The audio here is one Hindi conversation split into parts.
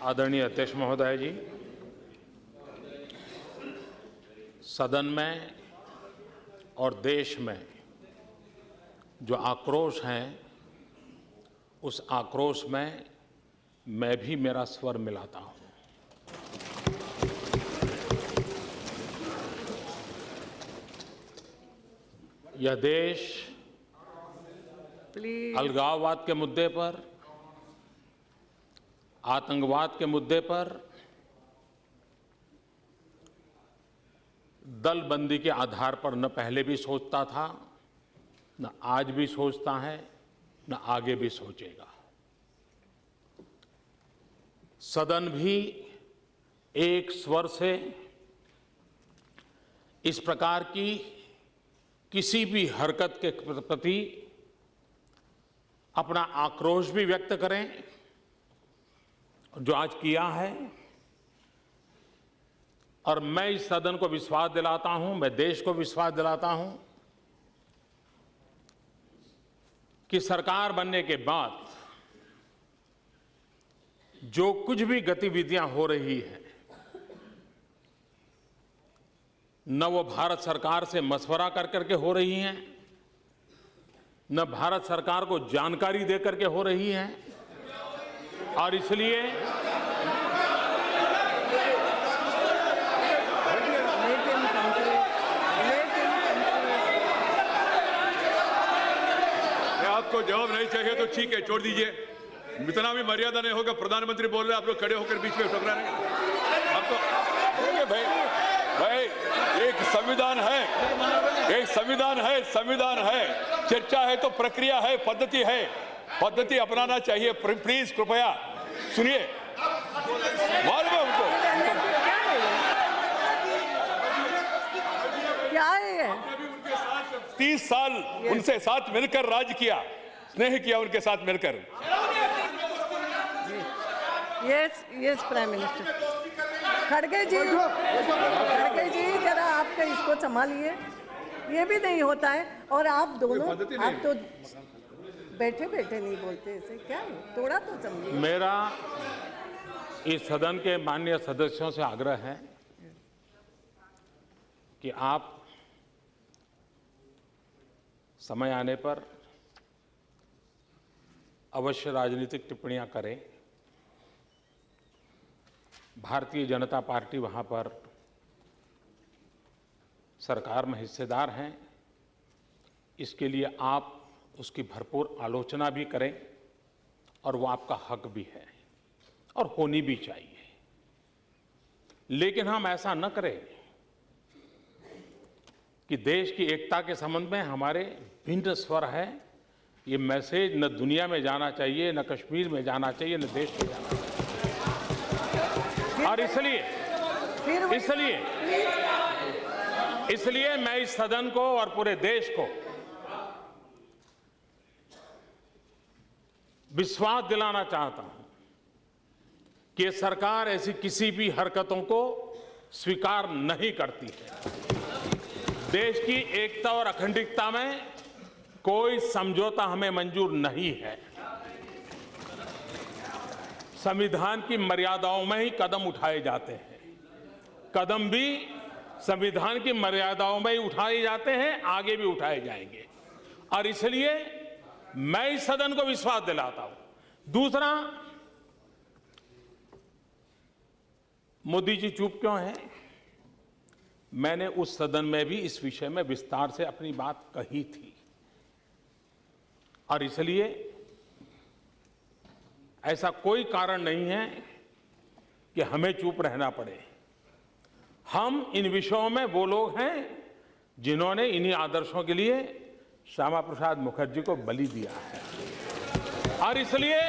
आदरणीय अध्यक्ष महोदय जी, सदन में और देश में जो आक्रोश है, उस आक्रोश में मैं भी मेरा स्वर मिलाता हूं। यह देश अलगाववाद के मुद्दे पर, आतंकवाद के मुद्दे पर दलबंदी के आधार पर न पहले भी सोचता था, न आज भी सोचता है, न आगे भी सोचेगा। सदन भी एक स्वर से इस प्रकार की किसी भी हरकत के प्रति अपना आक्रोश भी व्यक्त करें, जो आज किया है। और मैं इस सदन को विश्वास दिलाता हूं, मैं देश को विश्वास दिलाता हूं कि सरकार बनने के बाद जो कुछ भी गतिविधियां हो रही हैं, न वो भारत सरकार से मशवरा कर करके हो रही हैं, न भारत सरकार को जानकारी दे करके हो रही हैं, और इसलिए आपको जवाब नहीं चाहिए तो ठीक है, छोड़ दीजिए। इतना भी मर्यादा नहीं होगा। प्रधानमंत्री बोल रहे हैं, आप लोग खड़े होकर बीच में टकरा रहे हैं। आपको भाई एक संविधान है, संविधान है। चर्चा है तो प्रक्रिया है, पद्धति है, पद्धति अपनाना चाहिए। प्लीज कृपया सुनिए। मालूम है उनको क्या है? 30 साल उनसे साथ मिलकर राज किया, स्नेह किया उनके साथ मिलकर। Yes prime minister. खड़गे जी जरा आपका इसको संभालिए। ये भी नहीं होता है। और आप दोनों, आप तो बैठे बैठे नहीं बोलते, ऐसे क्या है? थोड़ा तो समझिए। मेरा इस सदन के माननीय सदस्यों से आग्रह है कि आप समय आने पर अवश्य राजनीतिक टिप्पणियां करें। भारतीय जनता पार्टी वहां पर सरकार में हिस्सेदार हैं, इसके लिए आप उसकी भरपूर आलोचना भी करें, और वो आपका हक भी है और होनी भी चाहिए। लेकिन हम ऐसा न करें कि देश की एकता के संबंध में हमारे भिन्न स्वर है। ये मैसेज न दुनिया में जाना चाहिए, न कश्मीर में जाना चाहिए, न देश में जाना चाहिए। और इसलिए मैं इस सदन को और पूरे देश को विश्वास दिलाना चाहता हूं कि सरकार ऐसी किसी भी हरकतों को स्वीकार नहीं करती है। देश की एकता और अखंडता में कोई समझौता हमें मंजूर नहीं है। संविधान की मर्यादाओं में ही कदम उठाए जाते हैं। कदम भी संविधान की मर्यादाओं में ही उठाए जाते हैं, आगे भी उठाए जाएंगे। और इसलिए मैं इस सदन को विश्वास दिलाता हूं। दूसरा, मोदी जी चुप क्यों हैं? मैंने उस सदन में भी इस विषय में विस्तार से अपनी बात कही थी, और इसलिए ऐसा कोई कारण नहीं है कि हमें चुप रहना पड़े। हम इन विषयों में वो लोग हैं जिन्होंने इन्हीं आदर्शों के लिए श्यामा प्रसाद मुखर्जी को बलि दिया है, और इसलिए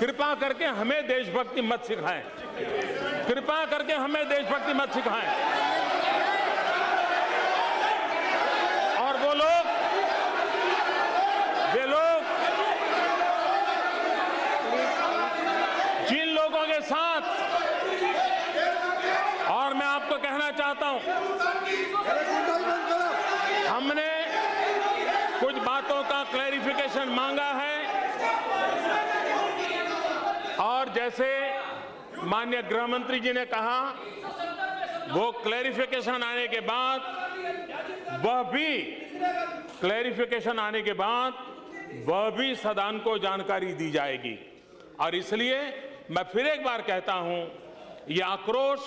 कृपा करके हमें देशभक्ति मत सिखाएं। कृपा करके हमें देशभक्ति मत सिखाएं। और वो लोग जिन लोगों के साथ, और मैं आपको कहना चाहता हूं, हमने कुछ बातों का क्लैरिफिकेशन मांगा है, और जैसे माननीय गृह मंत्री जी ने कहा, वो क्लैरिफिकेशन आने के बाद वह भी सदन को जानकारी दी जाएगी। और इसलिए मैं फिर एक बार कहता हूं, यह आक्रोश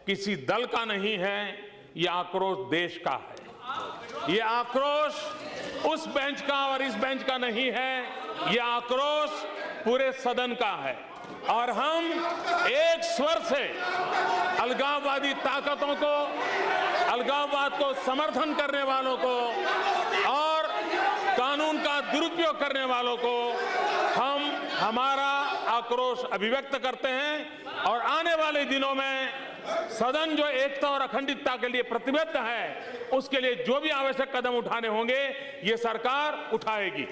किसी दल का नहीं है, यह आक्रोश देश का है। यह आक्रोश उस बेंच का और इस बेंच का नहीं है, यह आक्रोश पूरे सदन का है। और हम एक स्वर से अलगाववादी ताकतों को, अलगाववाद को समर्थन करने वालों को और कानून का दुरुपयोग करने वालों को हम हमारा आक्रोश अभिव्यक्त करते हैं। और आने वाले दिनों में सदन जो एकता और अखंडितता के लिए प्रतिबद्ध है, उसके लिए जो भी आवश्यक कदम उठाने होंगे, ये सरकार उठाएगी।